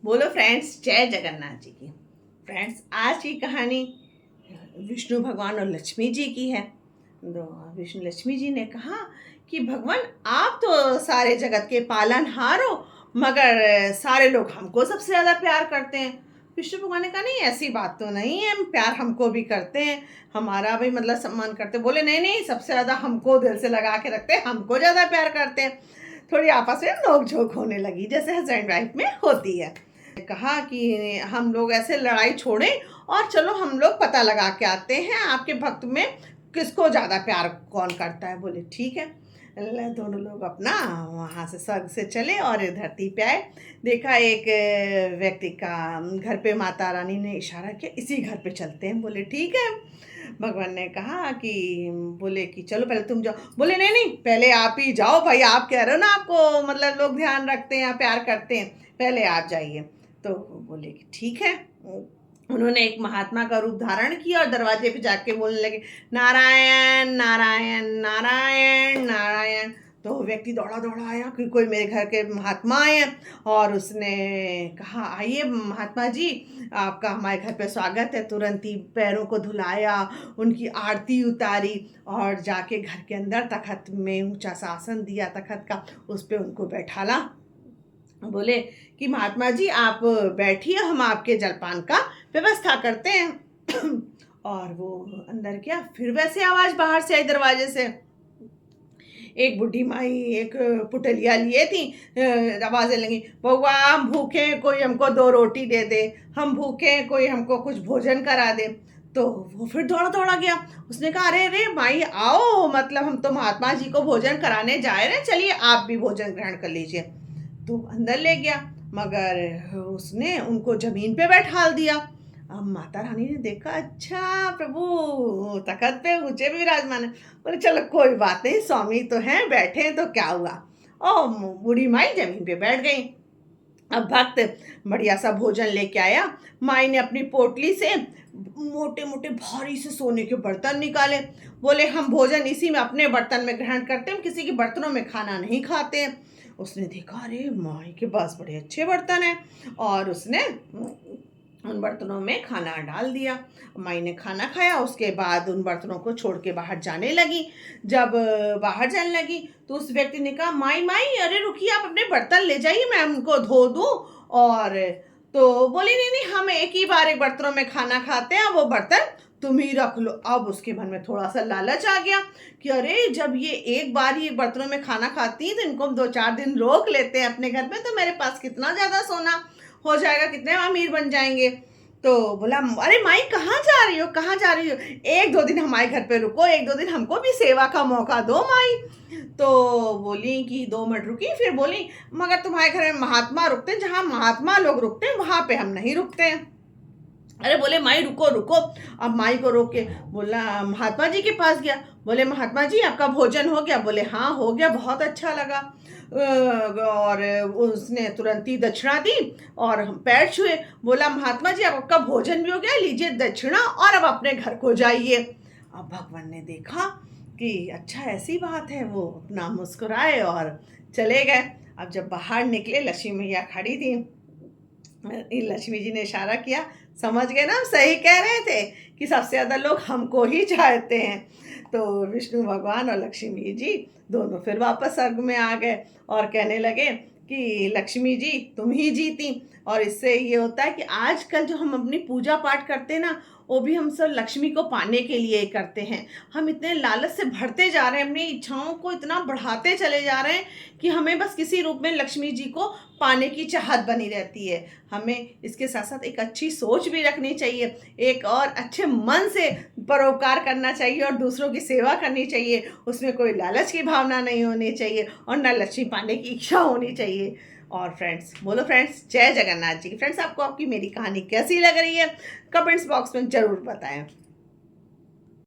बोलो फ्रेंड्स, जय जगन्नाथ जी की। फ्रेंड्स, आज की कहानी विष्णु भगवान और लक्ष्मी जी की है। तो विष्णु लक्ष्मी जी ने कहा कि भगवान, आप तो सारे जगत के पालनहार हो, मगर सारे लोग हमको सबसे ज़्यादा प्यार करते हैं। विष्णु भगवान ने कहा, नहीं ऐसी बात तो नहीं है, प्यार हमको भी करते हैं, हमारा भी मतलब सम्मान करते हैं। बोले नहीं नहीं, सबसे ज़्यादा हमको दिल से लगा के रखते हैं, हमको ज़्यादा प्यार करते हैं। थोड़ी आपस में नोक झोंक होने लगी, जैसे हस्बैंड वाइफ में होती है। कहा कि हम लोग ऐसे लड़ाई छोड़ें और चलो हम लोग पता लगा के आते हैं आपके भक्त में किसको ज़्यादा प्यार कौन करता है। बोले ठीक है। दोनों लोग अपना वहाँ से स्वर्ग से चले और धरती पे आए। देखा एक व्यक्ति का घर पे माता रानी ने इशारा किया, इसी घर पे चलते हैं। बोले ठीक है। भगवान ने कहा कि बोले कि चलो पहले तुम जाओ। बोले नहीं नहीं, पहले आप ही जाओ भाई, आप कह रहे हो ना आपको मतलब लोग ध्यान रखते हैं प्यार करते हैं, पहले आप जाइए। तो बोले कि ठीक है। उन्होंने एक महात्मा का रूप धारण किया और दरवाजे पे जाके बोलने लगे, नारायण नारायण नारायण नारायण। तो व्यक्ति दौड़ा दौड़ा आया कि कोई मेरे घर के महात्मा आए हैं, और उसने कहा आइए महात्मा जी, आपका हमारे घर पे स्वागत है। तुरंत ही पैरों को धुलाया, उनकी आरती उतारी और जाके घर के अंदर तखत में ऊंचा सा आसन दिया तखत का, उस पे उनको बैठाला। बोले कि महात्मा जी आप बैठिए, हम आपके जलपान का व्यवस्था करते हैं। और वो अंदर क्या, फिर वैसे आवाज बाहर से आई दरवाजे से। एक बुढ़ी माई एक पुटलिया लिए थी, आवाजें लगी, बउआ हम भूखे हैं, कोई हमको 2 रोटी दे दे, हम भूखे हैं, कोई हमको कुछ भोजन करा दे। तो वो फिर दौड़ा दौड़ा गया। उसने कहा अरे अरे माई आओ, मतलब हम तो महात्मा जी को भोजन कराने जा रहे हैं, चलिए आप भी भोजन ग्रहण कर लीजिए। तो अंदर ले गया, मगर उसने उनको जमीन पे बैठाल दिया। अब माता रानी ने देखा, अच्छा प्रभु तखत पे ऊंचे भी विराजमान है। बोले चलो कोई बात नहीं, स्वामी तो हैं, बैठे हैं तो क्या हुआ। और बूढ़ी माई जमीन पे बैठ गई। अब भक्त बढ़िया सा भोजन लेके आया। माई ने अपनी पोटली से मोटे मोटे भारी से सोने के बर्तन निकाले। बोले हम भोजन इसी में अपने बर्तन में ग्रहण करते हैं, हम किसी के बर्तनों में खाना नहीं खाते हैं। उसने देखा अरे माई के पास बड़े अच्छे बर्तन हैं, और उसने उन बर्तनों में खाना डाल दिया। माई ने खाना खाया, उसके बाद उन बर्तनों को छोड़ के बाहर जाने लगी। जब बाहर जाने लगी तो उस व्यक्ति ने कहा, माई माई अरे रुकिए, आप अपने बर्तन ले जाइए, मैं उनको धो दूँ। और तो बोली नहीं नहीं, हम एक ही बार एक बर्तनों में खाना खाते हैं, वो बर्तन तुम ही रख लो। अब उसके मन में थोड़ा सा लालच आ गया कि अरे जब ये एक बार ही बर्तनों में खाना खाती हैं तो इनको हम 2-4 दिन रोक लेते हैं अपने घर में, तो मेरे पास कितना ज़्यादा सोना हो जाएगा, कितने अमीर बन जाएंगे। तो बोला अरे माई कहाँ जा रही हो, कहाँ जा रही हो, 1-2 दिन हमारे घर पे रुको, 1-2 दिन हमको भी सेवा का मौका दो माई। तो बोली कि 2 मिनट रुकी, फिर बोली मगर तुम्हारे घर में महात्मा रुकते हैं, जहाँ महात्मा लोग रुकते हैं वहां पे हम नहीं रुकते हैं। अरे बोले माई रुको रुको। अब माई को रोक के बोला महात्मा जी के पास गया। बोले महात्मा जी आपका भोजन हो गया। बोले हाँ हो गया, बहुत अच्छा लगा। और उसने तुरंत ही दक्षिणा दी और हम पैर छुए। बोला महात्मा जी आपका भोजन भी हो गया, लीजिए दक्षिणा और अब अपने घर को जाइए। अब भगवान ने देखा कि अच्छा ऐसी बात है, वो अपना मुस्कुराए और चले गए। अब जब बाहर निकले, लक्ष्मी मैया खड़ी थी। लक्ष्मी जी ने इशारा किया, समझ गए ना, हम सही कह रहे थे कि सबसे ज़्यादा लोग हमको ही चाहते हैं। तो विष्णु भगवान और लक्ष्मी जी दोनों फिर वापस स्वर्ग में आ गए और कहने लगे कि लक्ष्मी जी तुम ही जीती। और इससे ये होता है कि आजकल जो हम अपनी पूजा पाठ करते हैं ना, वो भी हम सब लक्ष्मी को पाने के लिए करते हैं। हम इतने लालच से भरते जा रहे हैं, अपनी इच्छाओं को इतना बढ़ाते चले जा रहे हैं कि हमें बस किसी रूप में लक्ष्मी जी को पाने की चाहत बनी रहती है। हमें इसके साथ साथ एक अच्छी सोच भी रखनी चाहिए, एक और अच्छे मन से परोपकार करना चाहिए और दूसरों की सेवा करनी चाहिए। उसमें कोई लालच की भावना नहीं होनी चाहिए और न लक्ष्मी पाने की इच्छा होनी चाहिए। और फ्रेंड्स, बोलो फ्रेंड्स, जय जगन्नाथ जी। फ्रेंड्स, आपको आपकी मेरी कहानी कैसी लग रही है, कमेंट्स बॉक्स में ज़रूर बताएं।